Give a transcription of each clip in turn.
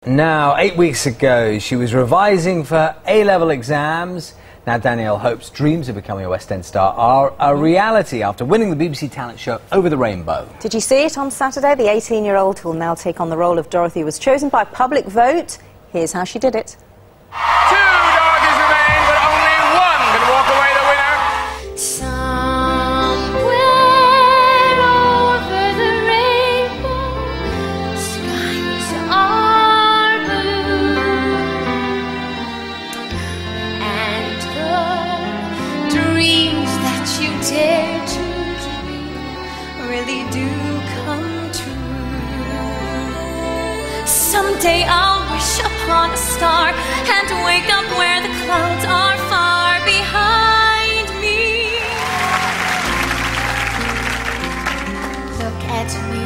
Now, 8 weeks ago, she was revising for A-level exams. Now, Danielle Hope's dreams of becoming a West End star are a reality after winning the BBC talent show Over the Rainbow. Did you see it on Saturday? The 18-year-old who will now take on the role of Dorothy was chosen by public vote. Here's how she did it. Two Dorothys remain, but only one can walk away the winner. Somewhere over the rainbow, skies are blue, and the dreams that you dare to dream really do come true. Someday I'll wish upon a star and wake up where the clouds are far behind me. Look at me.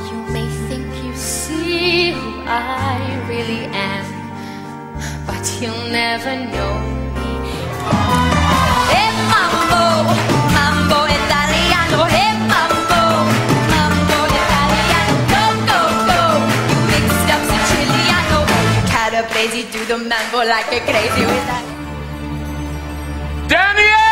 You may think you see who I really am, but you'll never know me. Hey mambo, mambo italiano. Hey mambo, mambo italiano. Go, go, go. You mixed up Siciliano. Calabrese do the mambo like a crazy with that. Danielle!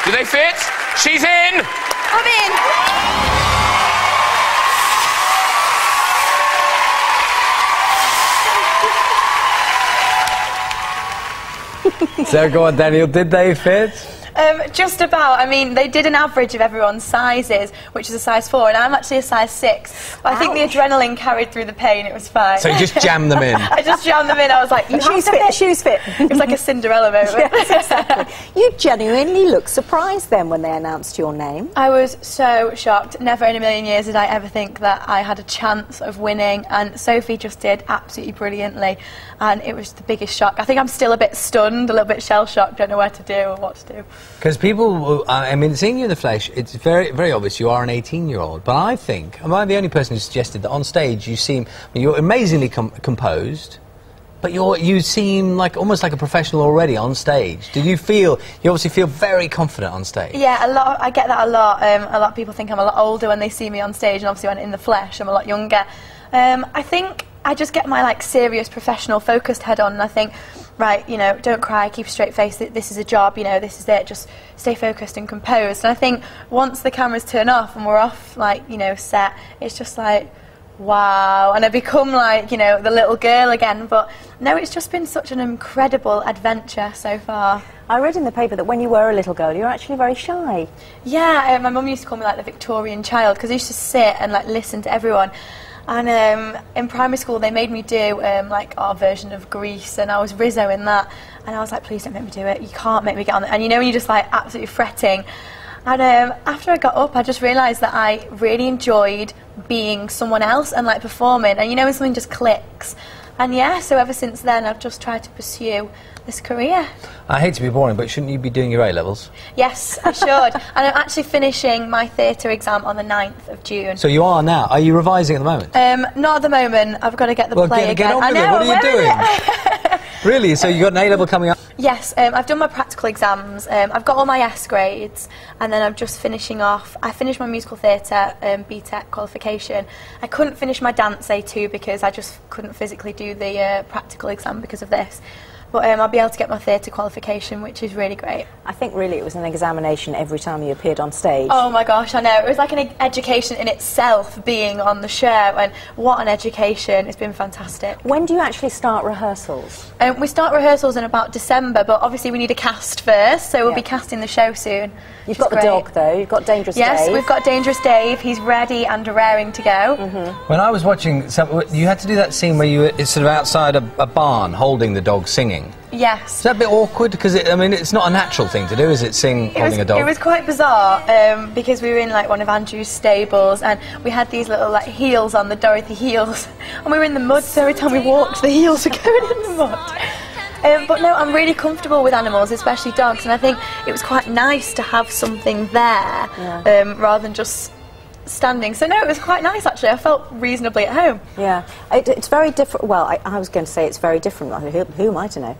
Do they fit? She's in! I'm in. So, go on, Danielle, did they fit? Just about. I mean, they did an average of everyone's sizes, which is a size 4, and I'm actually a size 6. But I think the adrenaline carried through the pain. It was fine. So you just jammed them in? I just jammed them in. I was like, The shoes fit, the shoes fit. It was like a Cinderella moment. Yes, exactly. You genuinely looked surprised then when they announced your name. I was so shocked. Never in a million years did I ever think that I had a chance of winning, and Sophie just did absolutely brilliantly, and it was the biggest shock. I think I'm still a bit stunned, a little bit shell-shocked, don't know where to do or what to do. Because people, I mean, seeing you in the flesh, it's very, very obvious you are an 18-year-old. But I think, am I the only person who suggested that on stage you seem, you're amazingly composed, but you seem like almost like a professional already on stage. Did you feel, you obviously feel very confident on stage? Yeah, I get that a lot. A lot of people think I'm a lot older when they see me on stage, and obviously when in the flesh I'm a lot younger. I think I just get my serious professional focused head on, and I think, right, you know, don't cry, keep a straight face, this is a job, you know, this is it, just stay focused and composed. And I think once the cameras turn off and we're off, you know, set, it's just like, wow, and I become you know, the little girl again. But no, it's just been such an incredible adventure so far. I read in the paper that when you were a little girl, you were actually very shy. Yeah, my mum used to call me the Victorian child, because I used to sit and listen to everyone. And in primary school they made me do our version of Grease, and I was Rizzo in that, and I was like, please don't make me do it, you can't make me get on it. And you know when you're just absolutely fretting. And after I got up I just realised that I really enjoyed being someone else and performing, and you know when something just clicks. And yeah, so ever since then I've just tried to pursue this career. I hate to be boring, but shouldn't you be doing your A-levels? Yes, I should. And I'm actually finishing my theatre exam on the 9th of June. So you are now. Are you revising at the moment? Not at the moment. I've got to get the play again. Get on with it. What are you doing? Really? So you've got an A-level coming up? Yes, I've done my practical exams. I've got all my S grades, and then I'm just finishing off. I finished my musical theatre BTEC qualification. I couldn't finish my dance A2 because I just couldn't physically do the practical exam because of this. But I'll be able to get my theatre qualification, which is really great. I think really it was an examination every time you appeared on stage. Oh my gosh, I know. It was like an education in itself being on the show, and what an education. It's been fantastic. When do you actually start rehearsals? We start rehearsals in about December, but obviously we need a cast first, so we'll be casting the show soon. You've got the dog though, you've got Dangerous Dave. Yes, we've got Dangerous Dave. He's ready and raring to go. When I was watching, you had to do that scene where you were sort of outside a barn holding the dog singing. Yes. Is that a bit awkward? Because, I mean, it's not a natural thing to do, is it, holding a dog? It was quite bizarre, because we were in, one of Andrew's stables, and we had these little, heels on, the Dorothy heels, and we were in the mud, so every time we walked, the heels were going in the mud. But no, I'm really comfortable with animals, especially dogs, and I think it was quite nice to have something there, rather than just standing. So no, it was quite nice actually. I felt reasonably at home. Yeah, it's very different. Well, I was going to say it's very different. Who am I to know?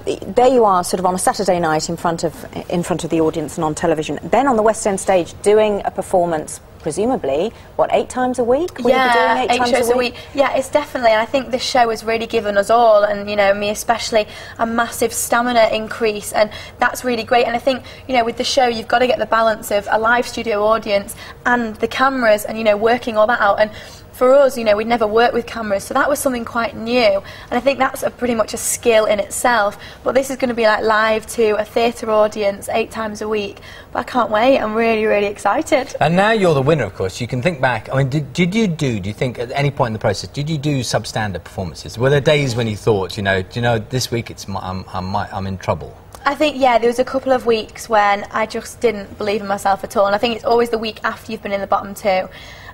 There you are, sort of on a Saturday night in front of the audience and on television. Then on the West End stage, doing a performance. Presumably, what, 8 times a week? Will you be doing 8 times shows a week? Yeah, it's definitely, and I think this show has really given us all, and you know, me especially, a massive stamina increase, and that's really great. And I think, you know, with the show, you've got to get the balance of a live studio audience and the cameras, and you know, working all that out. And for us, you know, we'd never worked with cameras, so that was something quite new, and I think that's pretty much a skill in itself. But this is going to be like live to a theatre audience 8 times a week. But I can't wait. I'm really, really excited. And now you're the winner, of course. You can think back. I mean, do you think at any point in the process, did you do substandard performances? Were there days when you thought, you know, this week I'm in trouble? I think, yeah, there was a couple of weeks when I just didn't believe in myself at all, and I think it's always the week after you've been in the bottom 2.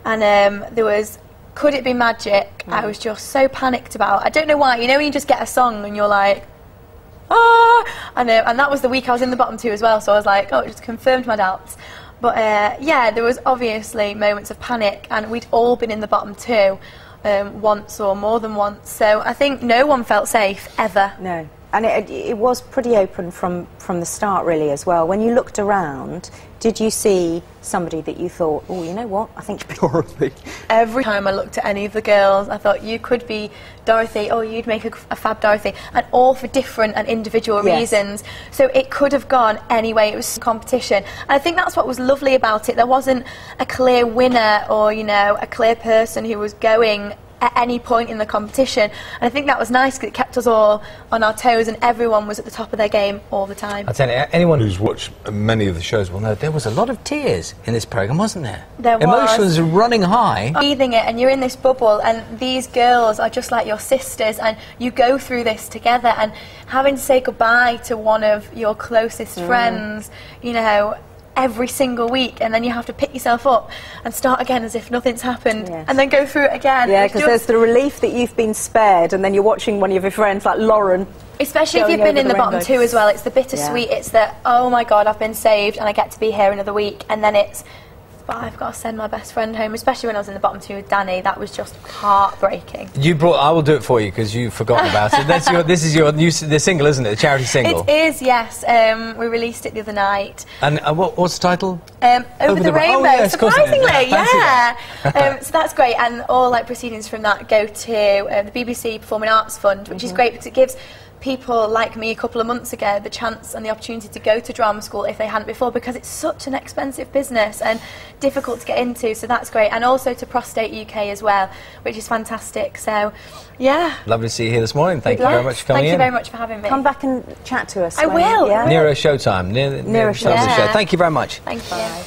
And there was Could It Be Magic? I was just so panicked about. I don't know why. You know when you just get a song and you're like, ah! And that was the week I was in the bottom 2 as well, so I was like, oh, it just confirmed my doubts. But yeah, there was obviously moments of panic, and we'd all been in the bottom 2 once or more than once. So I think no one felt safe, ever. No. And it was pretty open from the start, really, as well. When you looked around, did you see somebody that you thought, oh, you know what, I think Dorothy? Every time I looked at any of the girls, I thought, you could be Dorothy, or you'd make a fab Dorothy, and all for different and individual reasons. So it could have gone any way. It was competition. And I think that's what was lovely about it. There wasn't a clear winner or, you know, a clear person who was going at any point in the competition, and I think that was nice because it kept us all on our toes and everyone was at the top of their game all the time. I'll tell you, anyone who's watched many of the shows will know there was a lot of tears in this programme, wasn't there? There was. Emotions running high. Breathing it, and you're in this bubble, and these girls are just like your sisters, and you go through this together, and having to say goodbye to one of your closest friends, you know, every single week, and then you have to pick yourself up and start again as if nothing's happened, and then go through it again. Yeah, because there's the relief that you've been spared, and then you're watching one of your friends, like Lauren. Especially if you've been in the bottom 2 as well, it's the bittersweet. It's the, oh my God, I've been saved and I get to be here another week, and then it's, but I've got to send my best friend home, especially when I was in the bottom 2 with Danny. That was just heartbreaking. I will do it for you because you've forgotten about it. This is your the single, isn't it? The charity single. It is, yes. We released it the other night. And what's the title? Over the Rainbow. Oh, yes, surprisingly, yeah. So that's great, and all like proceedings from that go to the BBC Performing Arts Fund, which is great because it gives people like me a couple of months ago the chance and the opportunity to go to drama school if they hadn't before, because it's such an expensive business and difficult to get into, so that's great. And also to Prostate UK as well, which is fantastic. So yeah, lovely to see you here this morning. Thank you very much for coming in. Thank you very much for having me. Come back and chat to us. I will. Yeah? Nero Showtime. Nero Showtime. Show. Thank you very much. Thank you. Bye.